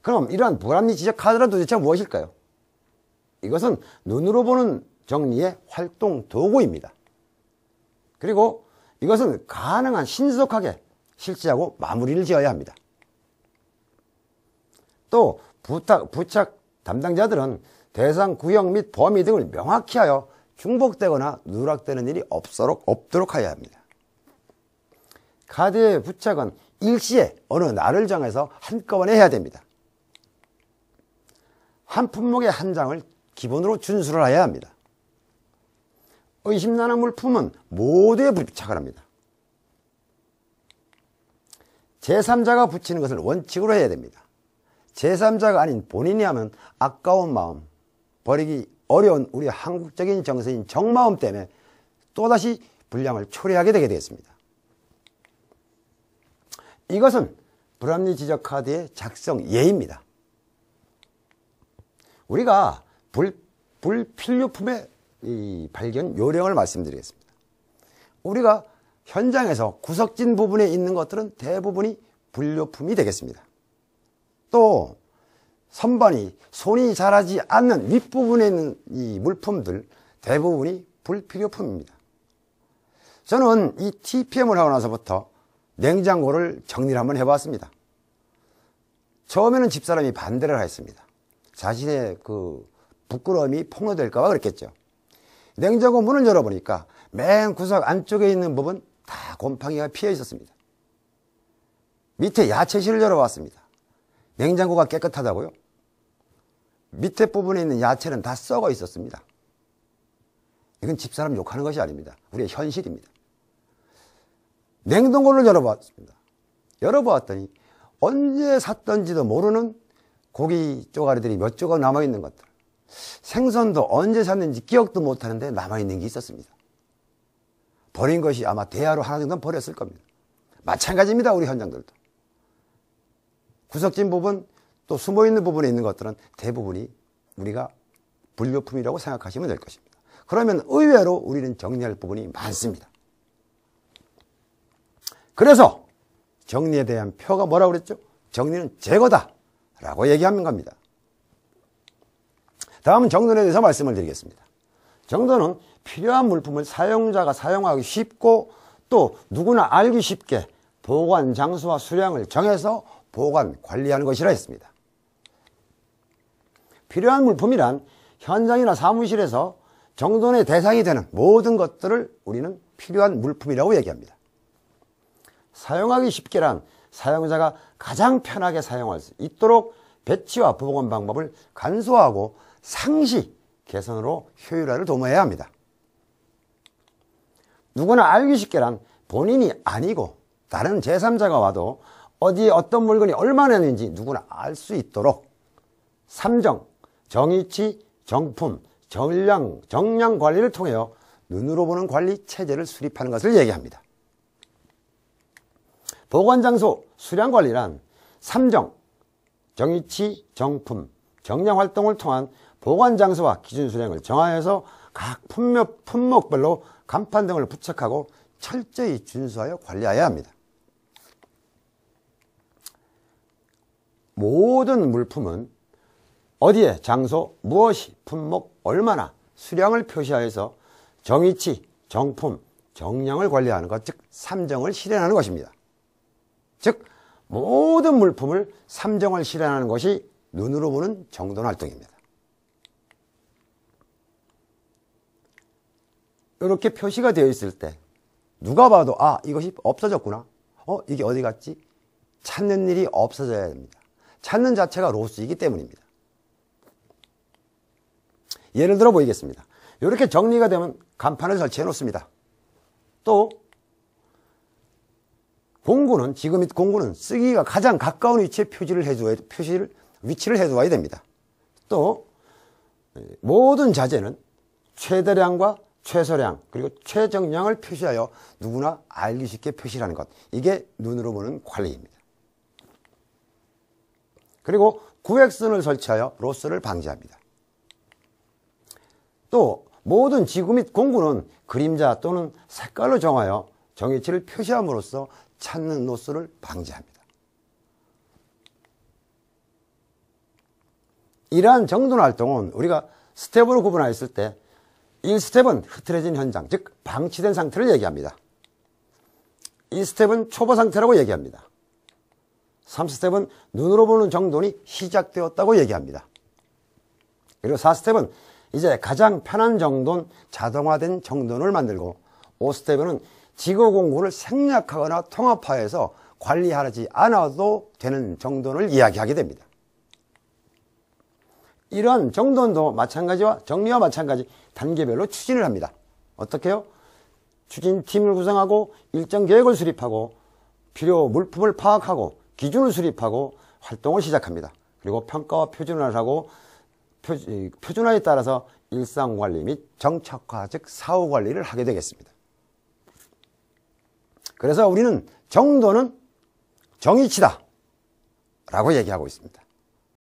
그럼 이러한 불합리 지적 카드란 도대체 무엇일까요? 이것은 눈으로 보는 정리의 활동 도구입니다. 그리고 이것은 가능한 신속하게 실시하고 마무리를 지어야 합니다. 또 부착 담당자들은 대상 구역 및 범위 등을 명확히 하여 중복되거나 누락되는 일이 없도록 해야 합니다. 카드의 부착은 일시에 어느 날을 정해서 한꺼번에 해야 됩니다. 한 품목의 한 장을 기본으로 준수를 해야 합니다. 의심나는 물품은 모두에 부착을 합니다. 제3자가 붙이는 것을 원칙으로 해야 됩니다. 제3자가 아닌 본인이 하면 아까운 마음, 버리기 어려운 우리 한국적인 정서인 정마음 때문에 또다시 분량을 초래하게 되게 되겠습니다. 이것은 불합리 지적 카드의 작성 예입니다. 우리가 불필요품의 발견 요령을 말씀드리겠습니다. 우리가 현장에서 구석진 부분에 있는 것들은 대부분이 불료품이 되겠습니다. 또 선반이 손이 자라지 않는 윗부분에 있는 이 물품들 대부분이 불필요품입니다. 저는 이 TPM을 하고 나서부터 냉장고를 정리를 한번 해봤습니다. 처음에는 집사람이 반대를 했습니다. 자신의 그 부끄러움이 폭로될까봐 그랬겠죠. 냉장고 문을 열어보니까 맨 구석 안쪽에 있는 부분 다 곰팡이가 피어 있었습니다. 밑에 야채실을 열어봤습니다. 냉장고가 깨끗하다고요? 밑에 부분에 있는 야채는 다 썩어 있었습니다. 이건 집사람 욕하는 것이 아닙니다. 우리의 현실입니다. 냉동고를 열어봤습니다. 열어보았더니 언제 샀던지도 모르는 고기 쪼가리들이 몇 조각 남아있는 것들, 생선도 언제 샀는지 기억도 못하는데 남아있는 게 있었습니다. 버린 것이 아마 대하로 하나 정도는 버렸을 겁니다. 마찬가지입니다. 우리 현장들도. 구석진 부분 또 숨어있는 부분에 있는 것들은 대부분이 우리가 불료품이라고 생각하시면 될 것입니다. 그러면 의외로 우리는 정리할 부분이 많습니다. 그래서 정리에 대한 표가 뭐라고 그랬죠? 정리는 제거다 라고 얘기하는 겁니다. 다음은 정돈에 대해서 말씀을 드리겠습니다. 정돈은 필요한 물품을 사용자가 사용하기 쉽고 또 누구나 알기 쉽게 보관 장소와 수량을 정해서 보관, 관리하는 것이라 했습니다. 필요한 물품이란 현장이나 사무실에서 정돈의 대상이 되는 모든 것들을 우리는 필요한 물품이라고 얘기합니다. 사용하기 쉽게란 사용자가 가장 편하게 사용할 수 있도록 배치와 보관 방법을 간소화하고 상시 개선으로 효율화를 도모해야 합니다. 누구나 알기 쉽게란 본인이 아니고 다른 제3자가 와도 어디에 어떤 물건이 얼마나 있는지 누구나 알 수 있도록 삼정, 정위치, 정품, 정량 관리를 통해 눈으로 보는 관리 체제를 수립하는 것을 얘기합니다. 보관장소 수량 관리란 삼정, 정위치, 정품, 정량 활동을 통한 보관장소와 기준 수량을 정하여서 각 품목별로 간판 등을 부착하고 철저히 준수하여 관리해야 합니다. 모든 물품은 어디에, 장소, 무엇이, 품목, 얼마나 수량을 표시하여서 정위치, 정품, 정량을 관리하는 것, 즉 삼정을 실현하는 것입니다. 즉 모든 물품을 삼정을 실현하는 것이 눈으로 보는 정돈 활동입니다. 이렇게 표시가 되어 있을 때 누가 봐도 아, 이것이 없어졌구나, 이게 어디 갔지? 찾는 일이 없어져야 됩니다. 찾는 자체가 로스이기 때문입니다. 예를 들어 보이겠습니다. 이렇게 정리가 되면 간판을 설치해 놓습니다. 또 공구는, 지금 및 공구는 쓰기가 가장 가까운 위치에 위치를 해두어야 됩니다. 또 모든 자재는 최대량과 최소량 그리고 최정량을 표시하여 누구나 알기 쉽게 표시를 하는 것, 이게 눈으로 보는 관리입니다. 그리고 구획선을 설치하여 로스를 방지합니다. 또 모든 지구 및 공구는 그림자 또는 색깔로 정하여 정위치를 표시함으로써 찾는 로스를 방지합니다. 이러한 정돈 활동은 우리가 스텝으로 구분하였을 때 1스텝은 흐트러진 현장, 즉 방치된 상태를 얘기합니다. 2스텝은 초보 상태라고 얘기합니다. 3스텝은 눈으로 보는 정돈이 시작되었다고 얘기합니다. 그리고 4스텝은 이제 가장 편한 정돈, 자동화된 정돈을 만들고 5스텝은 지구 공구를 생략하거나 통합화해서 관리하지 않아도 되는 정돈을 이야기하게 됩니다. 이러한 정돈도 마찬가지와 정리와 마찬가지 단계별로 추진을 합니다. 어떻게 해요? 추진팀을 구성하고 일정 계획을 수립하고 필요 물품을 파악하고 기준을 수립하고 활동을 시작합니다. 그리고 평가와 표준화를 하고 표준화에 따라서 일상관리 및 정책화, 즉 사후관리를 하게 되겠습니다. 그래서 우리는 정돈은 정의치다 라고 얘기하고 있습니다.